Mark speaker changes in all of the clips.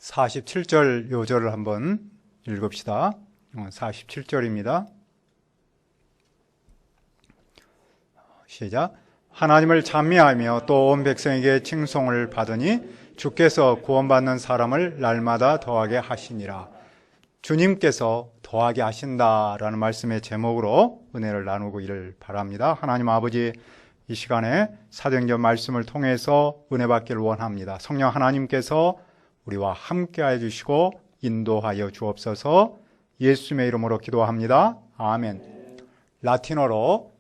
Speaker 1: 47절 요절을 한번 읽읍시다. 47절입니다. 시작. 하나님을 찬미하며 또 온 백성에게 칭송을 받으니 주께서 구원받는 사람을 날마다 더하게 하시니라. 주님께서 더하게 하신다라는 말씀의 제목으로 은혜를 나누고 이를 바랍니다. 하나님 아버지, 이 시간에 사도행전 말씀을 통해서 은혜 받기를 원합니다. 성령 하나님께서 우리와 함께하여 주시고 인도하여 주옵소서. 예수님의 이름으로 기도합니다. 아멘. 라틴어로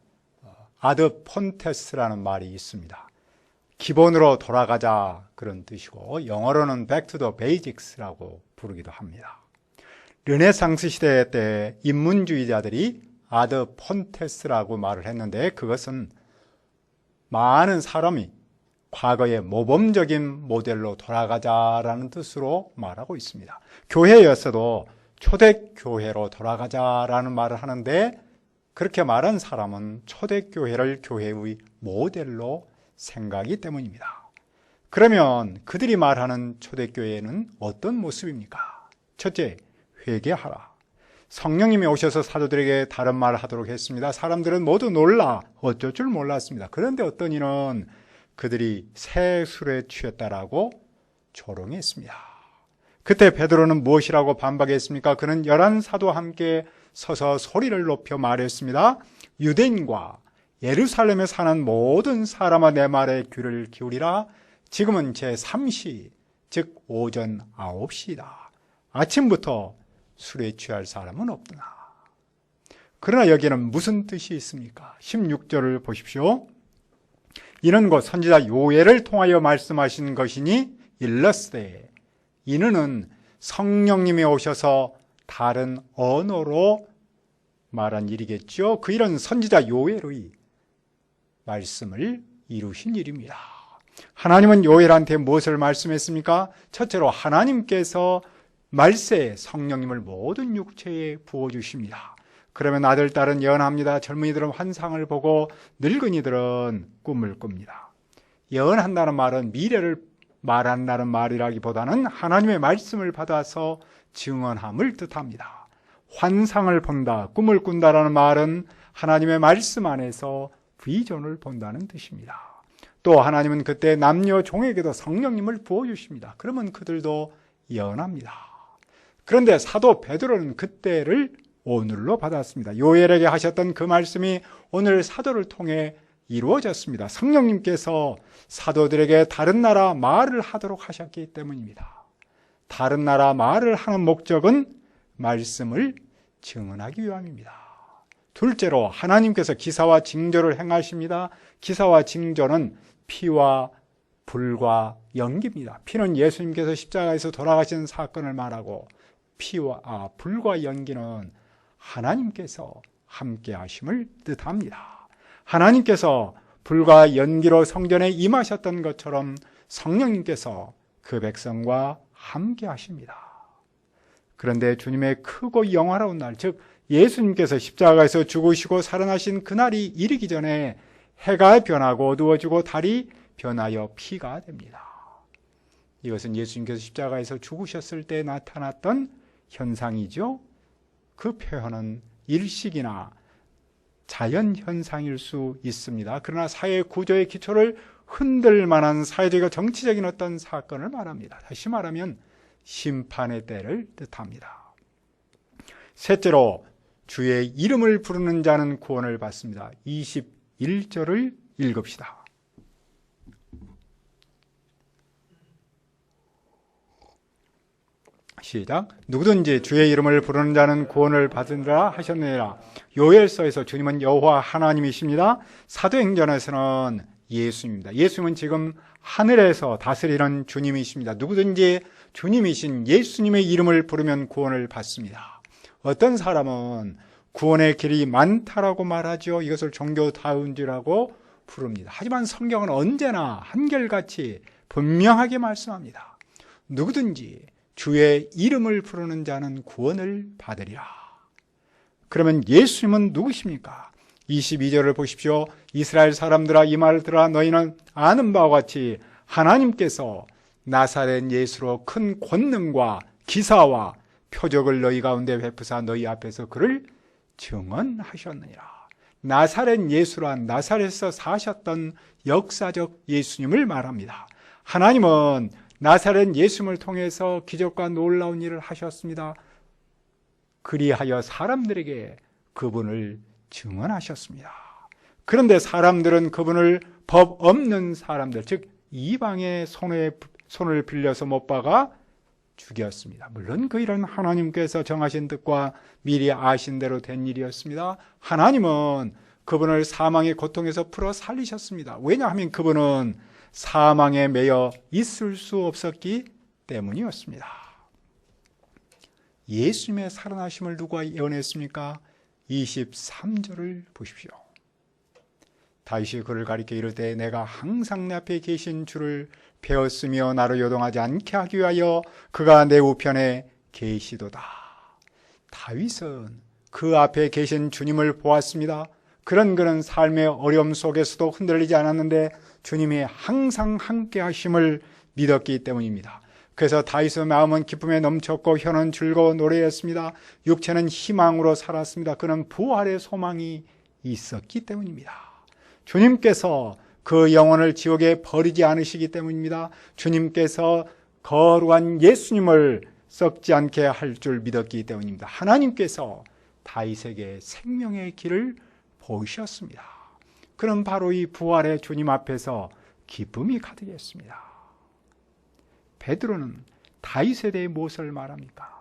Speaker 1: 아드 폰테스라는 말이 있습니다. 기본으로 돌아가자 그런 뜻이고, 영어로는 back to the basics라고 부르기도 합니다. 르네상스 시대 때 인문주의자들이 아드 폰테스라고 말을 했는데, 그것은 많은 사람이 과거의 모범적인 모델로 돌아가자라는 뜻으로 말하고 있습니다. 교회였어도 초대교회로 돌아가자라는 말을 하는데, 그렇게 말한 사람은 초대교회를 교회의 모델로 생각하기 때문입니다. 그러면 그들이 말하는 초대교회는 어떤 모습입니까? 첫째, 회개하라. 성령님이 오셔서 사도들에게 다른 말을 하도록 했습니다. 사람들은 모두 놀라 어쩔 줄 몰랐습니다. 그런데 어떤 이는 그들이 새 술에 취했다라고 조롱했습니다. 그때 베드로는 무엇이라고 반박했습니까? 그는 11사도와 함께 서서 소리를 높여 말했습니다. 유대인과 예루살렘에 사는 모든 사람아, 내 말에 귀를 기울이라. 지금은 제3시, 즉 오전 9시이다. 아침부터 술에 취할 사람은 없구나. 그러나 여기에는 무슨 뜻이 있습니까? 16절을 보십시오. 이는 곧 선지자 요엘을 통하여 말씀하신 것이니 일러스되, 이는 성령님이 오셔서 다른 언어로 말한 일이겠죠. 그 일은 선지자 요엘의 말씀을 이루신 일입니다. 하나님은 요엘한테 무엇을 말씀했습니까? 첫째로 하나님께서 말세에 성령님을 모든 육체에 부어주십니다. 그러면 아들, 딸은 예언합니다. 젊은이들은 환상을 보고 늙은이들은 꿈을 꿉니다. 예언한다는 말은 미래를 말한다는 말이라기보다는 하나님의 말씀을 받아서 증언함을 뜻합니다. 환상을 본다, 꿈을 꾼다라는 말은 하나님의 말씀 안에서 비전을 본다는 뜻입니다. 또 하나님은 그때 남녀 종에게도 성령님을 부어주십니다. 그러면 그들도 예언합니다. 그런데 사도 베드로는 그때를 오늘로 받았습니다. 요엘에게 하셨던 그 말씀이 오늘 사도를 통해 이루어졌습니다. 성령님께서 사도들에게 다른 나라 말을 하도록 하셨기 때문입니다. 다른 나라 말을 하는 목적은 말씀을 증언하기 위함입니다. 둘째로 하나님께서 기사와 징조를 행하십니다. 기사와 징조는 피와 불과 연기입니다. 피는 예수님께서 십자가에서 돌아가신 사건을 말하고, 피와 불과 연기는 하나님께서 함께 하심을 뜻합니다. 하나님께서 불과 연기로 성전에 임하셨던 것처럼 성령님께서 그 백성과 함께 하십니다. 그런데 주님의 크고 영화로운 날, 즉 예수님께서 십자가에서 죽으시고 살아나신 그날이 이르기 전에 해가 변하고 어두워지고 달이 변하여 피가 됩니다. 이것은 예수님께서 십자가에서 죽으셨을 때 나타났던 현상이죠. 그 표현은 일식이나 자연현상일 수 있습니다. 그러나 사회 구조의 기초를 흔들 만한 사회적이고 정치적인 어떤 사건을 말합니다. 다시 말하면 심판의 때를 뜻합니다. 셋째로 주의 이름을 부르는 자는 구원을 받습니다. 21절을 읽읍시다. 시작. 누구든지 주의 이름을 부르는 자는 구원을 받으리라 하셨느니라. 요엘서에서 주님은 여호와 하나님이십니다. 사도행전에서는 예수입니다. 예수님은 지금 하늘에서 다스리는 주님이십니다. 누구든지 주님이신 예수님의 이름을 부르면 구원을 받습니다. 어떤 사람은 구원의 길이 많다라고 말하죠. 이것을 종교다운지라고 부릅니다. 하지만 성경은 언제나 한결같이 분명하게 말씀합니다. 누구든지 주의 이름을 부르는 자는 구원을 받으리라. 그러면 예수님은 누구십니까? 22절을 보십시오. 이스라엘 사람들아, 이 말을 들으라. 너희는 아는 바와 같이 하나님께서 나사렛 예수로 큰 권능과 기사와 표적을 너희 가운데 베푸사 너희 앞에서 그를 증언하셨느니라. 나사렛 예수란 나사렛에서 사셨던 역사적 예수님을 말합니다. 하나님은 나사렛 예수님을 통해서 기적과 놀라운 일을 하셨습니다. 그리하여 사람들에게 그분을 증언하셨습니다. 그런데 사람들은 그분을 법 없는 사람들, 즉 이방의 손을 빌려서 못 박아 죽였습니다. 물론 그 일은 하나님께서 정하신 뜻과 미리 아신 대로 된 일이었습니다. 하나님은 그분을 사망의 고통에서 풀어 살리셨습니다. 왜냐하면 그분은 사망에 매여 있을 수 없었기 때문이었습니다. 예수님의 살아나심을 누가 예언했습니까? 23절을 보십시오. 다윗이 그를 가리켜 이르되 내가 항상 내 앞에 계신 주를 배웠으며 나를 요동하지 않게 하기 위하여 그가 내 우편에 계시도다. 다윗은 그 앞에 계신 주님을 보았습니다. 그는 삶의 어려움 속에서도 흔들리지 않았는데 주님이 항상 함께 하심을 믿었기 때문입니다. 그래서 다윗의 마음은 기쁨에 넘쳤고 혀는 즐거워 노래했습니다. 육체는 희망으로 살았습니다. 그는 부활의 소망이 있었기 때문입니다. 주님께서 그 영혼을 지옥에 버리지 않으시기 때문입니다. 주님께서 거룩한 예수님을 썩지 않게 할 줄 믿었기 때문입니다. 하나님께서 다윗에게 생명의 길을 보이셨습니다. 그럼 바로 이 부활의 주님 앞에서 기쁨이 가득했습니다. 베드로는 다윗에 대해 무엇을 말합니까?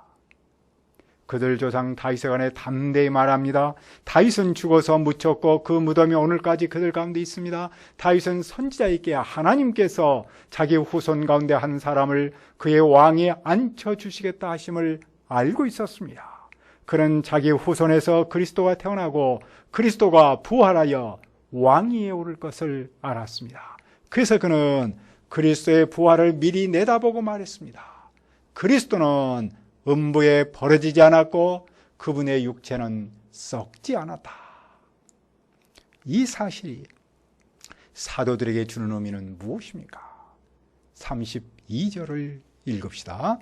Speaker 1: 그들 조상 다윗에 관해 담대히 말합니다. 다윗은 죽어서 묻혔고 그 무덤이 오늘까지 그들 가운데 있습니다. 다윗은 선지자에게 하나님께서 자기 후손 가운데 한 사람을 그의 왕에 앉혀주시겠다 하심을 알고 있었습니다. 그는 자기 후손에서 그리스도가 태어나고 그리스도가 부활하여 왕위에 오를 것을 알았습니다. 그래서 그는 그리스도의 부활을 미리 내다보고 말했습니다. 그리스도는 음부에 버려지지 않았고 그분의 육체는 썩지 않았다. 이 사실이 사도들에게 주는 의미는 무엇입니까? 32절을 읽읍시다.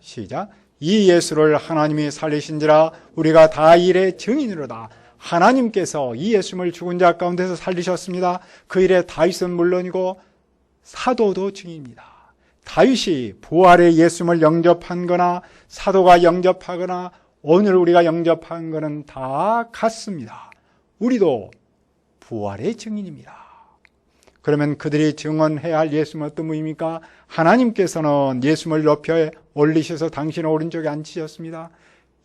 Speaker 1: 시작. 이 예수를 하나님이 살리신지라 우리가 다 일의 증인이로다. 하나님께서 이 예수님을 죽은 자 가운데서 살리셨습니다. 그 일에 다윗은 물론이고 사도도 증인입니다. 다윗이 부활의 예수님을 영접한 거나 사도가 영접하거나 오늘 우리가 영접한 거는 다 같습니다. 우리도 부활의 증인입니다. 그러면 그들이 증언해야 할 예수님은 어떤 분입니까? 하나님께서는 예수님을 높여 올리셔서 당신의 오른쪽에 앉히셨습니다.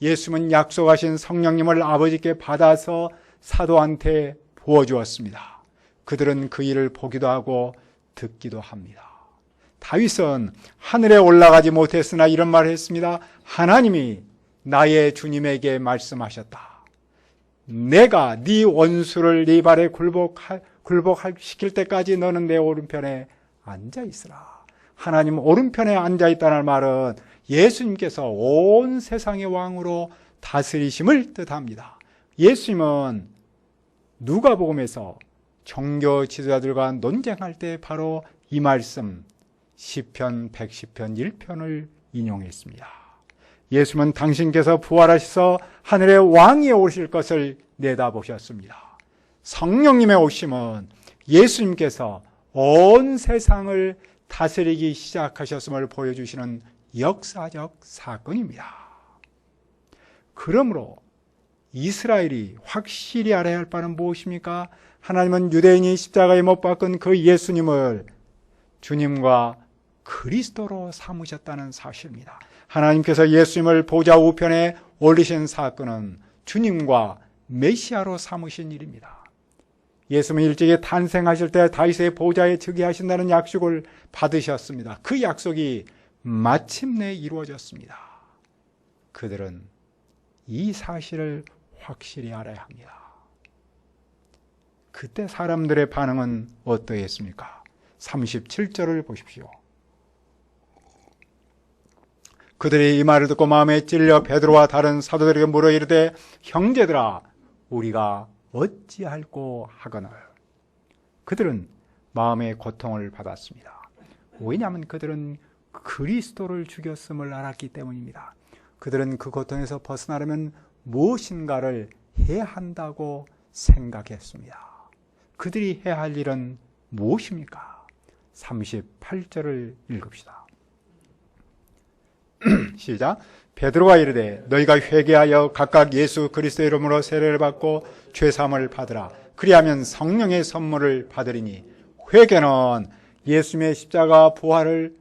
Speaker 1: 예수님은 약속하신 성령님을 아버지께 받아서 사도한테 부어주었습니다. 그들은 그 일을 보기도 하고 듣기도 합니다. 다윗은 하늘에 올라가지 못했으나 이런 말을 했습니다. 하나님이 나의 주님에게 말씀하셨다. 내가 네 원수를 네 발에 굴복시킬 때까지 너는 내 오른편에 앉아있으라. 하나님 오른편에 앉아있다는 말은 예수님께서 온 세상의 왕으로 다스리심을 뜻합니다. 예수님은 누가복음에서 종교 지도자들과 논쟁할 때 바로 이 말씀 시편 110편 1편을 인용했습니다. 예수님은 당신께서 부활하셔서 하늘의 왕이 오실 것을 내다보셨습니다. 성령님의 오심은 예수님께서 온 세상을 다스리기 시작하셨음을 보여주시는 역사적 사건입니다. 그러므로 이스라엘이 확실히 알아야 할 바는 무엇입니까? 하나님은 유대인이 십자가에 못 박은 그 예수님을 주님과 그리스도로 삼으셨다는 사실입니다. 하나님께서 예수님을 보좌 우편에 올리신 사건은 주님과 메시아로 삼으신 일입니다. 예수님은 일찍이 탄생하실 때 다윗의 보좌에 즉위하신다는 약속을 받으셨습니다. 그 약속이 마침내 이루어졌습니다. 그들은 이 사실을 확실히 알아야 합니다. 그때 사람들의 반응은 어떠했습니까? 37절을 보십시오. 그들이 이 말을 듣고 마음에 찔려 베드로와 다른 사도들에게 물어 이르되 형제들아 우리가 어찌할꼬 하거늘. 그들은 마음의 고통을 받았습니다. 왜냐하면 그들은 그리스도를 죽였음을 알았기 때문입니다. 그들은 그 고통에서 벗어나려면 무엇인가를 해야 한다고 생각했습니다. 그들이 해야 할 일은 무엇입니까? 38절을 읽읍시다. 시작. 베드로가 이르되 너희가 회개하여 각각 예수 그리스도의 이름으로 세례를 받고 죄사함을 받으라. 그리하면 성령의 선물을 받으리니 회개는 예수님의 십자가 부활을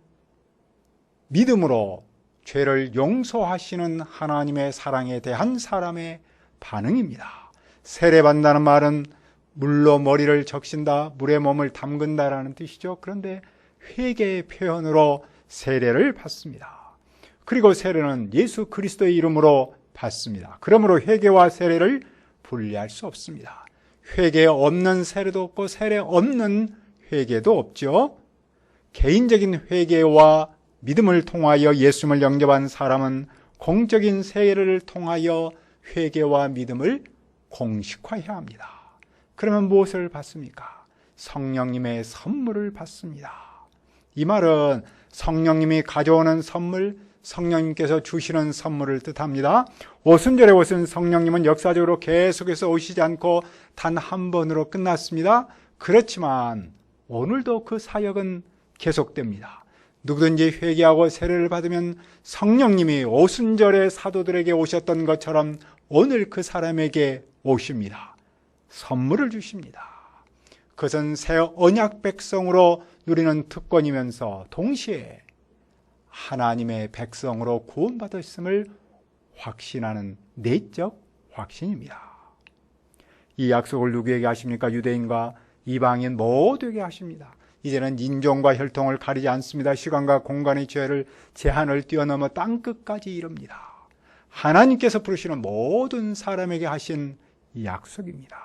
Speaker 1: 믿음으로 죄를 용서하시는 하나님의 사랑에 대한 사람의 반응입니다. 세례받는다는 말은 물로 머리를 적신다, 물에 몸을 담근다라는 뜻이죠. 그런데 회개의 표현으로 세례를 받습니다. 그리고 세례는 예수 그리스도의 이름으로 받습니다. 그러므로 회개와 세례를 분리할 수 없습니다. 회개 없는 세례도 없고 세례 없는 회개도 없죠. 개인적인 회개와 믿음을 통하여 예수님을 영접한 사람은 공적인 세례를 통하여 회개와 믿음을 공식화해야 합니다. 그러면 무엇을 받습니까? 성령님의 선물을 받습니다. 이 말은 성령님이 가져오는 선물, 성령님께서 주시는 선물을 뜻합니다. 오순절에 오신 성령님은 역사적으로 계속해서 오시지 않고 단 한 번으로 끝났습니다. 그렇지만 오늘도 그 사역은 계속됩니다. 누구든지 회개하고 세례를 받으면 성령님이 오순절에 사도들에게 오셨던 것처럼 오늘 그 사람에게 오십니다. 선물을 주십니다. 그것은 새 언약 백성으로 누리는 특권이면서 동시에 하나님의 백성으로 구원받았음을 확신하는 내적 확신입니다. 이 약속을 누구에게 하십니까? 유대인과 이방인 모두에게 하십니다. 이제는 인종과 혈통을 가리지 않습니다. 시간과 공간의 죄를 제한을 뛰어넘어 땅끝까지 이릅니다. 하나님께서 부르시는 모든 사람에게 하신 약속입니다.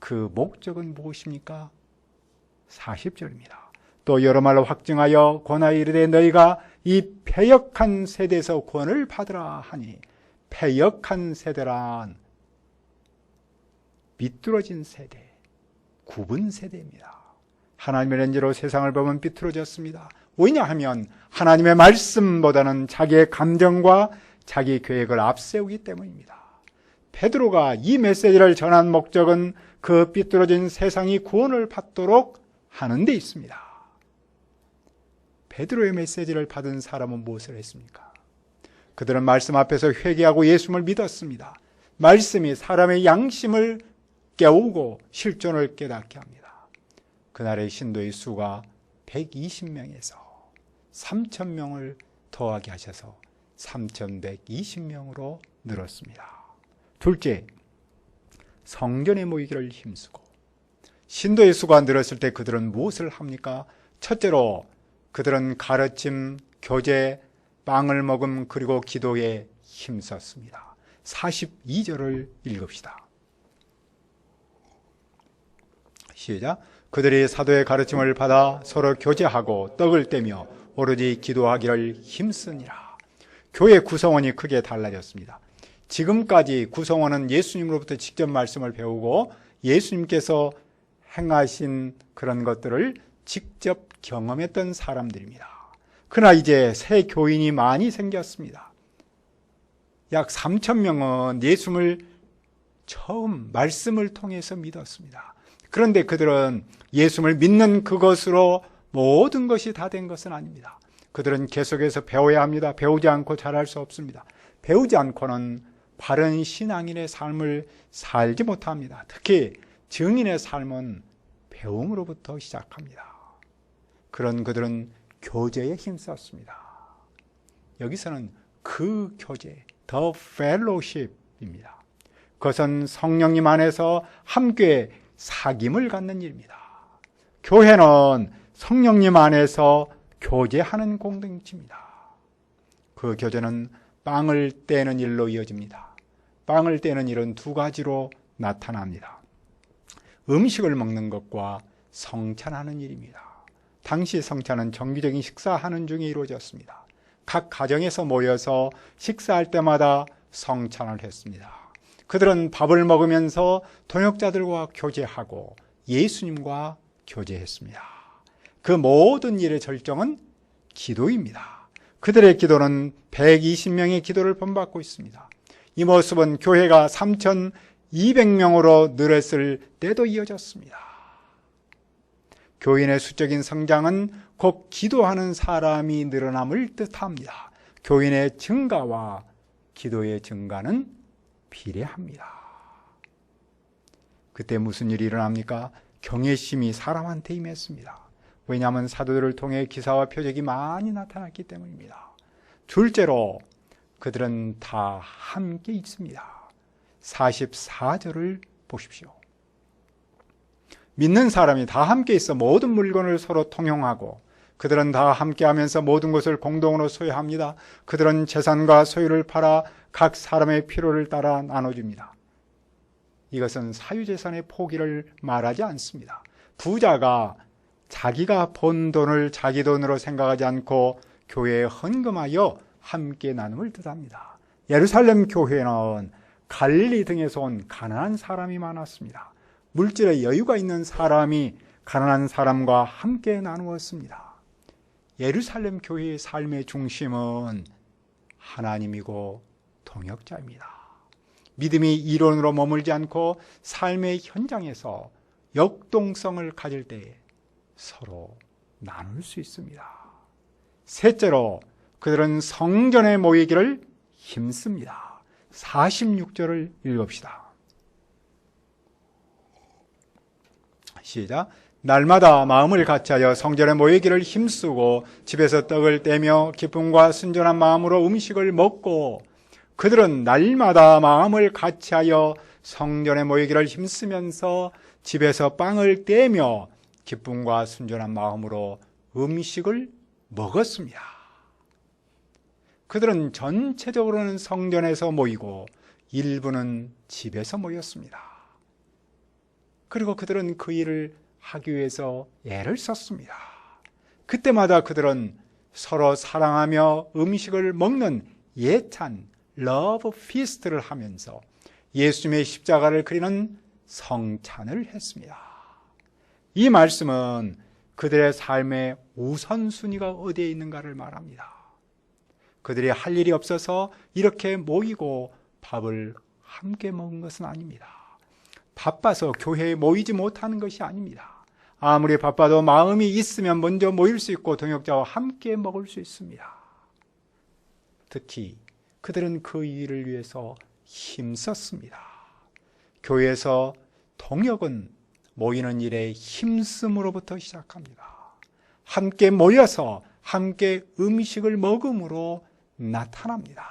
Speaker 1: 그 목적은 무엇입니까? 40절입니다. 또 여러 말로 확증하여 권하여 이르되 너희가 이 패역한 세대에서 구원을 받으라 하니, 패역한 세대란 비뚤어진 세대, 굽은 세대입니다. 하나님의 렌즈로 세상을 보면 비뚤어졌습니다. 왜냐하면 하나님의 말씀보다는 자기의 감정과 자기 계획을 앞세우기 때문입니다. 베드로가 이 메시지를 전한 목적은 그 삐뚤어진 세상이 구원을 받도록 하는 데 있습니다. 베드로의 메시지를 받은 사람은 무엇을 했습니까? 그들은 말씀 앞에서 회개하고 예수님을 믿었습니다. 말씀이 사람의 양심을 깨우고 실존을 깨닫게 합니다. 그날의 신도의 수가 120명에서 3,000명을 더하게 하셔서 3,120명으로 늘었습니다. 둘째, 성전에 모이기를 힘쓰고, 신도의 수가 늘었을 때 그들은 무엇을 합니까? 첫째로 그들은 가르침, 교제, 빵을 먹음, 그리고 기도에 힘썼습니다. 42절을 읽읍시다. 시작. 그들이 사도의 가르침을 받아 서로 교제하고 떡을 떼며 오로지 기도하기를 힘쓰니라. 교회 구성원이 크게 달라졌습니다. 지금까지 구성원은 예수님으로부터 직접 말씀을 배우고 예수님께서 행하신 그런 것들을 직접 경험했던 사람들입니다. 그러나 이제 새 교인이 많이 생겼습니다. 약 3,000명은 예수님을 처음 말씀을 통해서 믿었습니다. 그런데 그들은 예수님을 믿는 그것으로 모든 것이 다 된 것은 아닙니다. 그들은 계속해서 배워야 합니다. 배우지 않고 잘할 수 없습니다. 배우지 않고는 바른 신앙인의 삶을 살지 못합니다. 특히 증인의 삶은 배움으로부터 시작합니다. 그런 그들은 교제에 힘썼습니다. 여기서는 그 교제, the fellowship입니다. 그것은 성령님 안에서 함께 사귐을 갖는 일입니다. 교회는 성령님 안에서 교제하는 공동체입니다. 그 교제는 빵을 떼는 일로 이어집니다. 빵을 떼는 일은 두 가지로 나타납니다. 음식을 먹는 것과 성찬하는 일입니다. 당시 성찬은 정기적인 식사하는 중에 이루어졌습니다. 각 가정에서 모여서 식사할 때마다 성찬을 했습니다. 그들은 밥을 먹으면서 동역자들과 교제하고 예수님과 교제했습니다. 그 모든 일의 절정은 기도입니다. 그들의 기도는 120명의 기도를 본받고 있습니다. 이 모습은 교회가 3,200명으로 늘었을 때도 이어졌습니다. 교인의 수적인 성장은 곧 기도하는 사람이 늘어남을 뜻합니다. 교인의 증가와 기도의 증가는 비례합니다. 그때 무슨 일이 일어납니까? 경외심이 사람한테 임했습니다. 왜냐하면 사도들을 통해 기사와 표적이 많이 나타났기 때문입니다. 둘째로 그들은 다 함께 있습니다. 44절을 보십시오. 믿는 사람이 다 함께 있어 모든 물건을 서로 통용하고 그들은 다 함께하면서 모든 것을 공동으로 소유합니다. 그들은 재산과 소유를 팔아 각 사람의 필요를 따라 나눠줍니다. 이것은 사유재산의 포기를 말하지 않습니다. 부자가 자기가 번 돈을 자기 돈으로 생각하지 않고 교회에 헌금하여 함께 나눔을 뜻합니다. 예루살렘 교회는 갈릴리 등에서 온 가난한 사람이 많았습니다. 물질에 여유가 있는 사람이 가난한 사람과 함께 나누었습니다. 예루살렘 교회의 삶의 중심은 하나님이고 동역자입니다. 믿음이 이론으로 머물지 않고 삶의 현장에서 역동성을 가질 때에 서로 나눌 수 있습니다. 셋째로 그들은 성전에 모이기를 힘씁니다. 46절을 읽읍시다. 시작. 날마다 마음을 같이하여 성전에 모이기를 힘쓰고 집에서 떡을 떼며 기쁨과 순전한 마음으로 음식을 먹고 그들은 날마다 마음을 같이하여 성전에 모이기를 힘쓰면서 집에서 빵을 떼며 기쁨과 순전한 마음으로 음식을 먹었습니다. 그들은 전체적으로는 성전에서 모이고 일부는 집에서 모였습니다. 그리고 그들은 그 일을 하기 위해서 애를 썼습니다. 그때마다 그들은 서로 사랑하며 음식을 먹는 예찬, 러브 피스트를 하면서 예수님의 십자가를 그리는 성찬을 했습니다. 이 말씀은 그들의 삶의 우선순위가 어디에 있는가를 말합니다. 그들이 할 일이 없어서 이렇게 모이고 밥을 함께 먹은 것은 아닙니다. 바빠서 교회에 모이지 못하는 것이 아닙니다. 아무리 바빠도 마음이 있으면 먼저 모일 수 있고 동역자와 함께 먹을 수 있습니다. 특히 그들은 그 일을 위해서 힘썼습니다. 교회에서 동역은 모이는 일에 힘씀으로부터 시작합니다. 함께 모여서 함께 음식을 먹음으로 나타납니다.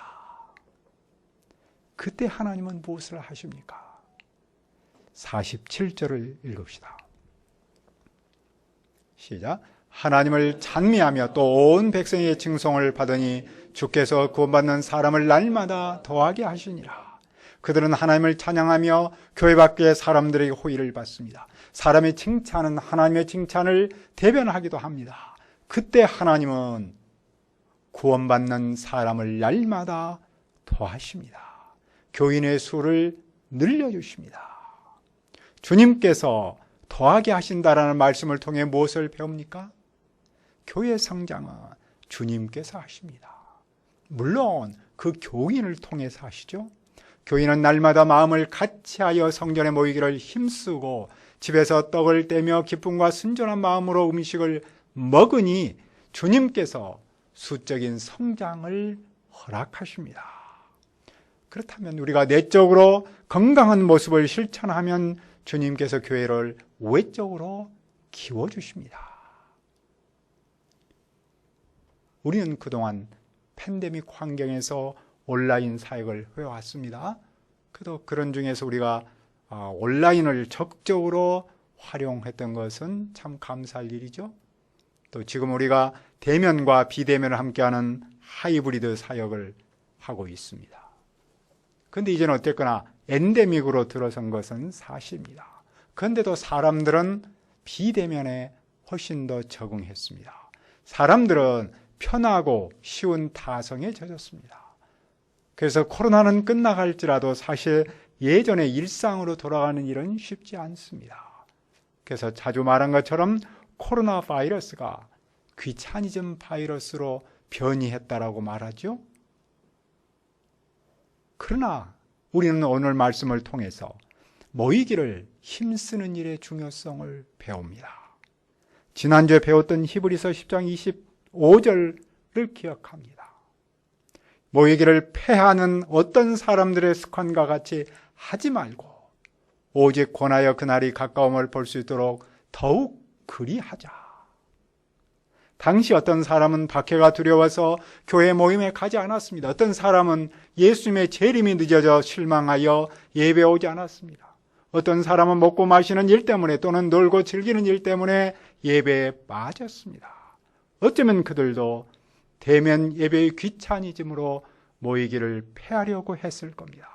Speaker 1: 그때 하나님은 무엇을 하십니까? 47절을 읽읍시다. 시작. 하나님을 찬미하며 또 온 백성의 칭송을 받으니 주께서 구원받는 사람을 날마다 더하게 하시니라. 그들은 하나님을 찬양하며 교회 밖의 사람들에게 호의를 받습니다. 사람의 칭찬은 하나님의 칭찬을 대변하기도 합니다. 그때 하나님은 구원받는 사람을 날마다 더하십니다. 교인의 수를 늘려주십니다. 주님께서 더하게 하신다라는 말씀을 통해 무엇을 배웁니까? 교회 성장은 주님께서 하십니다. 물론 그 교인을 통해서 하시죠. 교인은 날마다 마음을 같이하여 성전에 모이기를 힘쓰고 집에서 떡을 떼며 기쁨과 순전한 마음으로 음식을 먹으니 주님께서 수적인 성장을 허락하십니다. 그렇다면 우리가 내적으로 건강한 모습을 실천하면 주님께서 교회를 외적으로 키워주십니다. 우리는 그동안 팬데믹 환경에서 온라인 사역을 해왔습니다. 그래도 그런 중에서 우리가 온라인을 적극적으로 활용했던 것은 참 감사할 일이죠. 또 지금 우리가 대면과 비대면을 함께하는 하이브리드 사역을 하고 있습니다. 그런데 이제는 어쨌거나 엔데믹으로 들어선 것은 사실입니다. 그런데도 사람들은 비대면에 훨씬 더 적응했습니다. 사람들은 편하고 쉬운 타성에 젖었습니다. 그래서 코로나는 끝나갈지라도 사실 예전의 일상으로 돌아가는 일은 쉽지 않습니다. 그래서 자주 말한 것처럼 코로나 바이러스가 귀차니즘 바이러스로 변이했다라고 말하죠. 그러나 우리는 오늘 말씀을 통해서 모이기를 힘쓰는 일의 중요성을 배웁니다. 지난주에 배웠던 히브리서 10장 25절을 기억합니다. 모이기를 패하는 어떤 사람들의 습관과 같이 하지 말고 오직 권하여 그날이 가까움을 볼 수 있도록 더욱 그리하자. 당시 어떤 사람은 박해가 두려워서 교회 모임에 가지 않았습니다. 어떤 사람은 예수님의 재림이 늦어져 실망하여 예배 오지 않았습니다. 어떤 사람은 먹고 마시는 일 때문에 또는 놀고 즐기는 일 때문에 예배에 빠졌습니다. 어쩌면 그들도 대면 예배의 귀차니즘으로 모이기를 패하려고 했을 겁니다.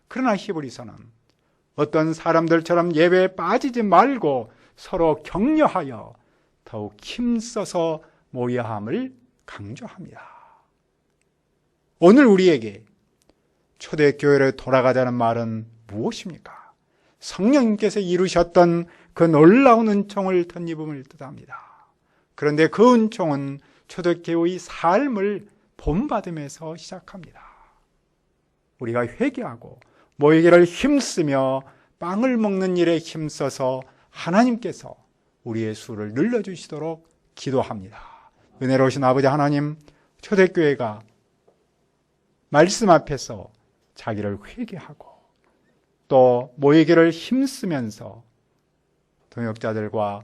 Speaker 1: 그러나 히브리서는 어떤 사람들처럼 예배에 빠지지 말고 서로 격려하여 더욱 힘써서 모여야 함을 강조합니다. 오늘 우리에게 초대교회로 돌아가자는 말은 무엇입니까? 성령님께서 이루셨던 그 놀라운 은총을 덧입음을 뜻합니다. 그런데 그 은총은 초대교회의 삶을 본받음에서 시작합니다. 우리가 회개하고 모이기를 힘쓰며 빵을 먹는 일에 힘써서 하나님께서 우리의 수를 늘려주시도록 기도합니다. 은혜로우신 아버지 하나님, 초대교회가 말씀 앞에서 자기를 회개하고 또 모이기를 힘쓰면서 동역자들과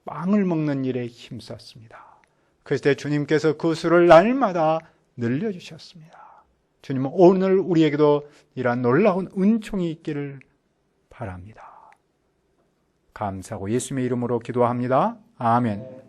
Speaker 1: 빵을 먹는 일에 힘썼습니다. 그랬을 때 주님께서 그 수를 날마다 늘려주셨습니다. 주님은 오늘 우리에게도 이러한 놀라운 은총이 있기를 바랍니다. 감사하고 예수님의 이름으로 기도합니다. 아멘.